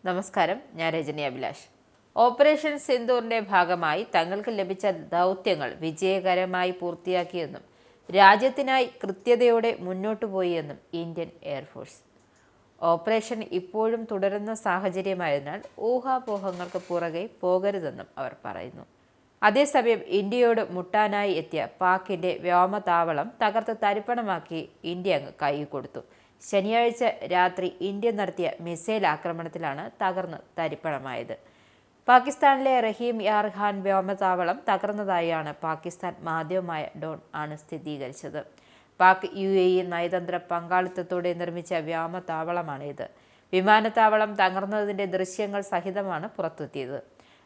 നമസ്കാരം, ഞാൻ രജനി അഭിലാഷ്. ഓപ്പറേഷൻ സിന്ദൂറിന്റെ ഭാഗമായി തങ്ങൾക്ക് ലഭിച്ച ദൗത്യങ്ങൾ വിജയകരമായി പൂർത്തിയാക്കിയെന്നും രാജ്യത്തിനായി കൃത്യതയോടെ മുന്നോട്ടു പോയി എന്നും ഇന്ത്യൻ എയർഫോഴ്സ്. ഓപ്പറേഷൻ ഇപ്പോഴും തുടരുന്ന സാഹചര്യമായതിനാൽ ഊഹാപോഹങ്ങൾക്ക് പുറകെ പോകരുതെന്നും അവർ പറയുന്നു. അതേസമയം ഇന്ത്യയോട് മുട്ടാനായി എത്തിയ പാക്കിന്റെ വ്യോമതാവളം തകർത്ത് തരിപ്പണമാക്കി ഇന്ത്യ അങ്ങ് കൈകൊടുത്തു. ശനിയാഴ്ച രാത്രി ഇന്ത്യ നടത്തിയ മിസൈൽ ആക്രമണത്തിലാണ് തകർന്ന് തരിപ്പണമായത്. പാകിസ്ഥാനിലെ റഹീം യാർ ഖാൻ വ്യോമതാവളം തകർന്നതായാണ് പാകിസ്ഥാൻ മാധ്യമമായ ഡോൺ ആണ് സ്ഥിരീകരിച്ചത്. പാക് UAE നയതന്ത്ര പങ്കാളിത്തത്തോടെ നിർമ്മിച്ച വ്യോമതാവളമാണിത്. വിമാനത്താവളം തകർന്നതിന്റെ ദൃശ്യങ്ങൾ സഹിതമാണ് പുറത്തെത്തിയത്.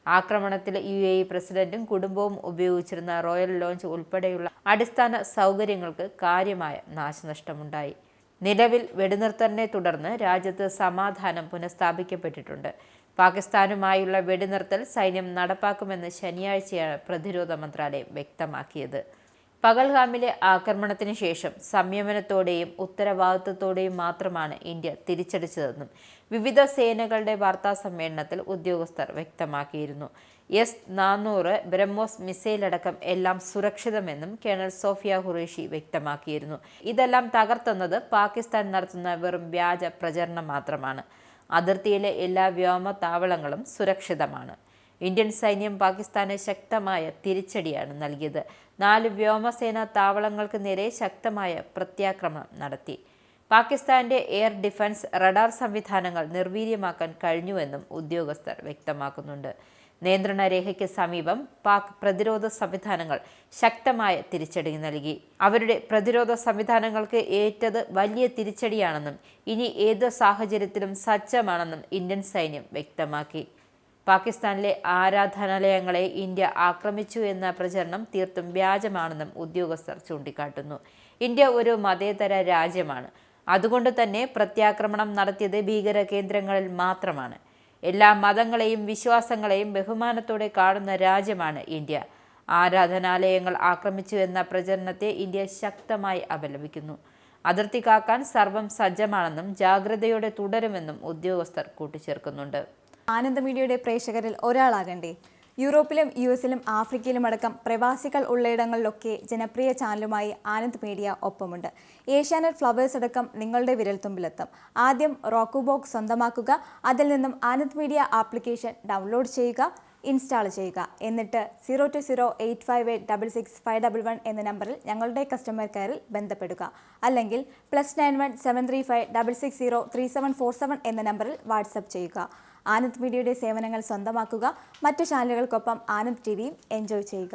ആക്രമണത്തിൽ UAE പ്രസിഡന്റും കുടുംബവും ഉപയോഗിച്ചിരുന്ന റോയൽ ലോഞ്ച് ഉൾപ്പെടെയുള്ള അടിസ്ഥാന സൗകര്യങ്ങൾക്ക് കാര്യമായ നാശനഷ്ടമുണ്ടായി. നിലവിൽ വെടിനിർത്തലിനെ തുടർന്ന് രാജ്യത്ത് സമാധാനം പുനഃസ്ഥാപിക്കപ്പെട്ടിട്ടുണ്ട്. പാകിസ്ഥാനുമായുള്ള വെടിനിർത്തൽ സൈന്യം നടപ്പാക്കുമെന്ന് ശനിയാഴ്ചയാണ് പ്രതിരോധ മന്ത്രാലയം വ്യക്തമാക്കിയത്. പഹൽഗാമിലെ ആക്രമണത്തിന് ശേഷം സംയമനത്തോടെയും ഉത്തരവാദിത്വത്തോടെയും മാത്രമാണ് ഇന്ത്യ തിരിച്ചടിച്ചതെന്നും വിവിധ സേനകളുടെ വാർത്താ സമ്മേളനത്തിൽ ഉദ്യോഗസ്ഥർ വ്യക്തമാക്കിയിരുന്നു. S-400 ബ്രഹ്മോസ് മിസൈൽ അടക്കം എല്ലാം സുരക്ഷിതമെന്നും കേണൽ സോഫിയ ഖുറേഷി വ്യക്തമാക്കിയിരുന്നു. ഇതെല്ലാം തകർത്തെന്നത് പാകിസ്ഥാൻ നടത്തുന്ന വെറും വ്യാജ പ്രചരണം മാത്രമാണ്. അതിർത്തിയിലെ എല്ലാ വ്യോമതാവളങ്ങളും സുരക്ഷിതമാണ്. ഇന്ത്യൻ സൈന്യം പാകിസ്ഥാന് ശക്തമായ തിരിച്ചടിയാണ് നൽകിയത്. 4 വ്യോമസേനാ താവളങ്ങൾക്ക് നേരെ ശക്തമായ പ്രത്യാക്രമണം നടത്തി. പാകിസ്ഥാന്റെ എയർ ഡിഫൻസ് റഡാർ സംവിധാനങ്ങൾ നിർവീര്യമാക്കാൻ കഴിഞ്ഞുവെന്നും ഉദ്യോഗസ്ഥർ വ്യക്തമാക്കുന്നുണ്ട്. നിയന്ത്രണ രേഖയ്ക്ക് സമീപം പാക് പ്രതിരോധ സംവിധാനങ്ങൾ ശക്തമായ തിരിച്ചടി നൽകി. അവരുടെ പ്രതിരോധ സംവിധാനങ്ങൾക്ക് ഏറ്റത് വലിയ തിരിച്ചടിയാണെന്നും ഇനി ഏത് സാഹചര്യത്തിലും സജ്ജമാണെന്നും ഇന്ത്യൻ സൈന്യം വ്യക്തമാക്കി. പാകിസ്ഥാനിലെ ആരാധനാലയങ്ങളെ ഇന്ത്യ ആക്രമിച്ചു എന്ന പ്രചരണം തീർത്തും വ്യാജമാണെന്നും ഉദ്യോഗസ്ഥർ ചൂണ്ടിക്കാട്ടുന്നു. ഇന്ത്യ ഒരു മതേതര രാജ്യമാണ്. അതുകൊണ്ട് തന്നെ പ്രത്യാക്രമണം നടത്തിയത് ഭീകര കേന്ദ്രങ്ങളിൽ മാത്രമാണ്. എല്ലാ മതങ്ങളെയും വിശ്വാസങ്ങളെയും ബഹുമാനത്തോടെ കാണുന്ന രാജ്യമാണ് ഇന്ത്യ. ആരാധനാലയങ്ങൾ ആക്രമിച്ചു എന്ന പ്രചരണത്തെ ഇന്ത്യ ശക്തമായി അപലപിക്കുന്നു. അതിർത്തി കാക്കാൻ സർവ്വം സജ്ജമാണെന്നും ജാഗ്രതയോടെ തുടരുമെന്നും ഉദ്യോഗസ്ഥർ കൂട്ടിച്ചേർക്കുന്നുണ്ട്. ആനന്ദ മീഡിയയുടെ പ്രേക്ഷകരിൽ ഒരാളാകണ്ടേ? യൂറോപ്പിലും US-ലും ആഫ്രിക്കയിലും അടക്കം പ്രവാസികൾ ഉള്ളയിടങ്ങളിലൊക്കെ ജനപ്രിയ ചാനലുമായി ആനന്ദ് മീഡിയ ഒപ്പമുണ്ട്. ഏഷ്യാനെറ്റ് ഫ്ലവേഴ്സ് അടക്കം നിങ്ങളുടെ വിരൽത്തുമ്പിലെത്തും. ആദ്യം റോക്കു ബോക്സ് സ്വന്തമാക്കുക. അതിൽ നിന്നും ആനന്ദ് മീഡിയ ആപ്ലിക്കേഷൻ ഡൗൺലോഡ് ചെയ്യുക, ഇൻസ്റ്റാൾ ചെയ്യുക. എന്നിട്ട് 020-858-66511 എന്ന നമ്പറിൽ ഞങ്ങളുടെ കസ്റ്റമർ കെയറിൽ ബന്ധപ്പെടുക. അല്ലെങ്കിൽ +91 735 660 3747 എന്ന നമ്പറിൽ വാട്സപ്പ് ചെയ്യുക. ആനന്ദ് മീഡിയയുടെ സേവനങ്ങൾ സ്വന്തമാക്കുക. മറ്റു ചാനലുകൾക്കൊപ്പം ആനന്ദ് TVയും എൻജോയ് ചെയ്യുക.